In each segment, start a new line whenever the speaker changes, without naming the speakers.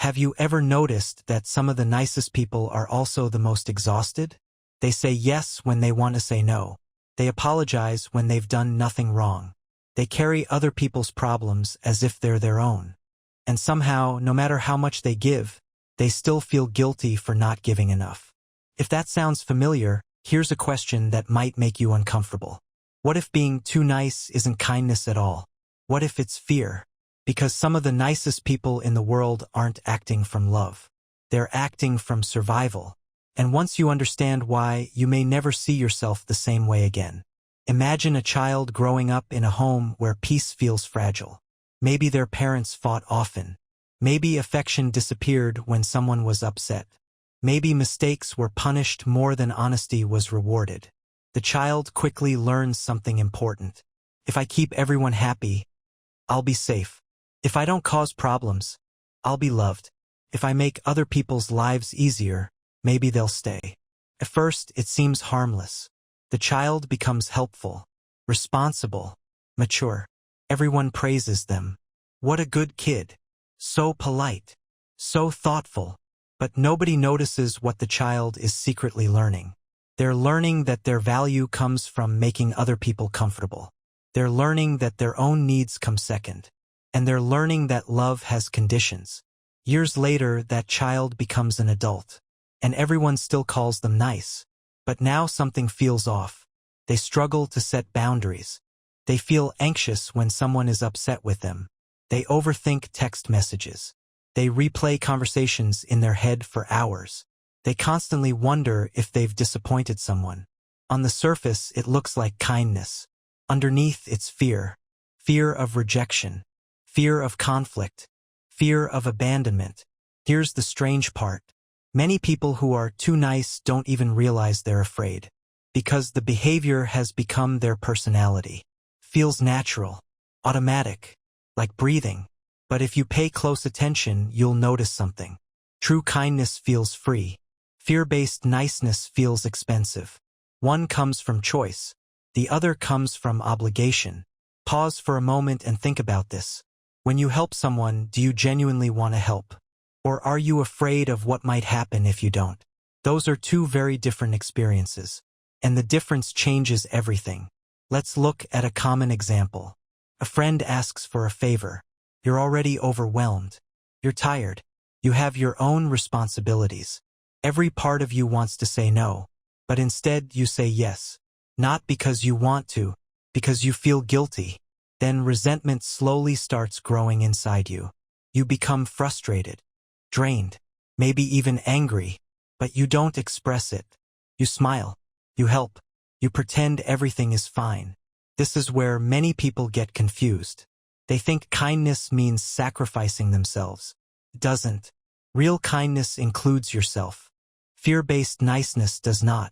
Have you ever noticed that some of the nicest people are also the most exhausted? They say yes when they want to say no. They apologize when they've done nothing wrong. They carry other people's problems as if they're their own. And somehow, no matter how much they give, they still feel guilty for not giving enough. If that sounds familiar, here's a question that might make you uncomfortable. What if being too nice isn't kindness at all? What if it's fear? Because some of the nicest people in the world aren't acting from love. They're acting from survival. And once you understand why, you may never see yourself the same way again. Imagine a child growing up in a home where peace feels fragile. Maybe their parents fought often. Maybe affection disappeared when someone was upset. Maybe mistakes were punished more than honesty was rewarded. The child quickly learns something important. If I keep everyone happy, I'll be safe. If I don't cause problems, I'll be loved. If I make other people's lives easier, maybe they'll stay. At first, it seems harmless. The child becomes helpful, responsible, mature. Everyone praises them. What a good kid. So polite. So thoughtful. But nobody notices what the child is secretly learning. They're learning that their value comes from making other people comfortable. They're learning that their own needs come second. And they're learning that love has conditions. Years later, that child becomes an adult. And everyone still calls them nice. But now something feels off. They struggle to set boundaries. They feel anxious when someone is upset with them. They overthink text messages. They replay conversations in their head for hours. They constantly wonder if they've disappointed someone. On the surface, it looks like kindness. Underneath, it's fear. Fear of rejection. Fear of conflict. Fear of abandonment. Here's the strange part. Many people who are too nice don't even realize they're afraid. Because the behavior has become their personality. Feels natural. Automatic. Like breathing. But if you pay close attention, you'll notice something. True kindness feels free. Fear-based niceness feels expensive. One comes from choice. The other comes from obligation. Pause for a moment and think about this. When you help someone, do you genuinely want to help? Or are you afraid of what might happen if you don't? Those are two very different experiences. And the difference changes everything. Let's look at a common example. A friend asks for a favor. You're already overwhelmed. You're tired. You have your own responsibilities. Every part of you wants to say no. But instead you say yes. Not because you want to, because you feel guilty. Then resentment slowly starts growing inside you. You become frustrated, drained, maybe even angry, but you don't express it. You smile, you help, you pretend everything is fine. This is where many people get confused. They think kindness means sacrificing themselves. It doesn't. Real kindness includes yourself. Fear-based niceness does not.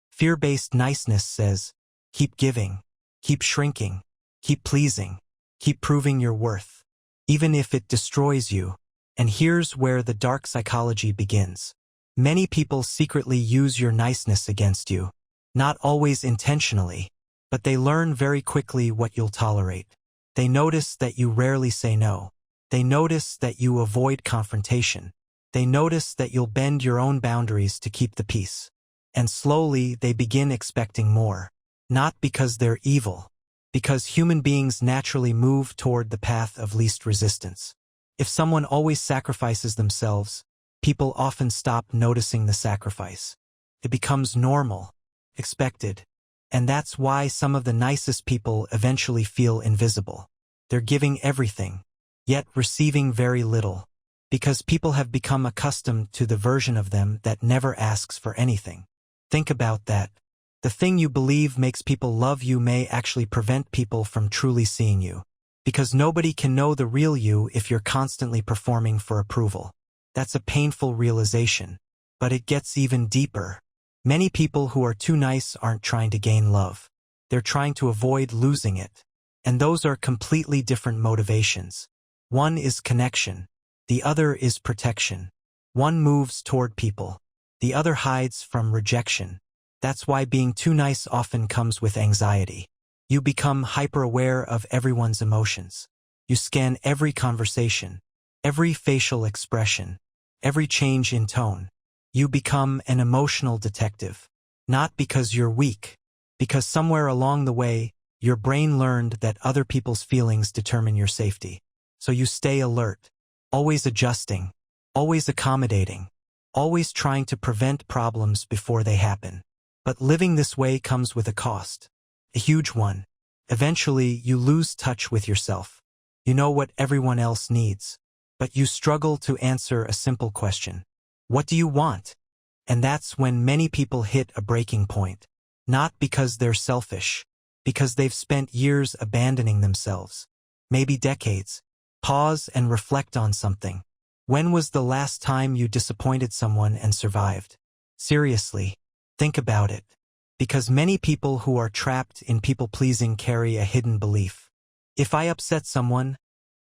Fear-based niceness says, keep giving, keep shrinking, keep pleasing, keep proving your worth, even if it destroys you. And here's where the dark psychology begins. Many people secretly use your niceness against you. Not always intentionally, but they learn very quickly what you'll tolerate. They notice that you rarely say no. They notice that you avoid confrontation. They notice that you'll bend your own boundaries to keep the peace. And slowly they begin expecting more. Not because they're evil. Because human beings naturally move toward the path of least resistance. If someone always sacrifices themselves, people often stop noticing the sacrifice. It becomes normal, expected. And that's why some of the nicest people eventually feel invisible. They're giving everything, yet receiving very little. Because people have become accustomed to the version of them that never asks for anything. Think about that. The thing you believe makes people love you may actually prevent people from truly seeing you. Because nobody can know the real you if you're constantly performing for approval. That's a painful realization. But it gets even deeper. Many people who are too nice aren't trying to gain love. They're trying to avoid losing it. And those are completely different motivations. One is connection. The other is protection. One moves toward people. The other hides from rejection. That's why being too nice often comes with anxiety. You become hyper-aware of everyone's emotions. You scan every conversation, every facial expression, every change in tone. You become an emotional detective. Not because you're weak, because somewhere along the way, your brain learned that other people's feelings determine your safety. So you stay alert, always adjusting, always accommodating, always trying to prevent problems before they happen. But living this way comes with a cost. A huge one. Eventually, you lose touch with yourself. You know what everyone else needs, but you struggle to answer a simple question. What do you want? And that's when many people hit a breaking point. Not because they're selfish, because they've spent years abandoning themselves. Maybe decades. Pause and reflect on something. When was the last time you disappointed someone and survived? Seriously, think about it. Because many people who are trapped in people-pleasing carry a hidden belief. If I upset someone,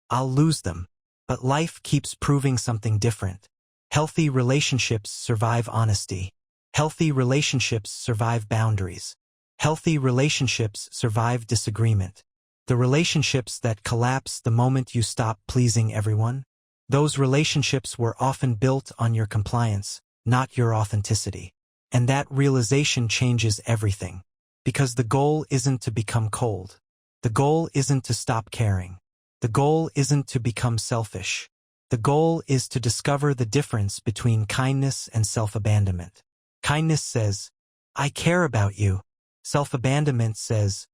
I'll lose them. But life keeps proving something different. Healthy relationships survive honesty. Healthy relationships survive boundaries. Healthy relationships survive disagreement. The relationships that collapse the moment you stop pleasing everyone, those relationships were often built on your compliance, not your authenticity. And that realization changes everything. Because the goal isn't to become cold. The goal isn't to stop caring. The goal isn't to become selfish. The goal is to discover the difference between kindness and self-abandonment. Kindness says, I care about you. Self-abandonment says,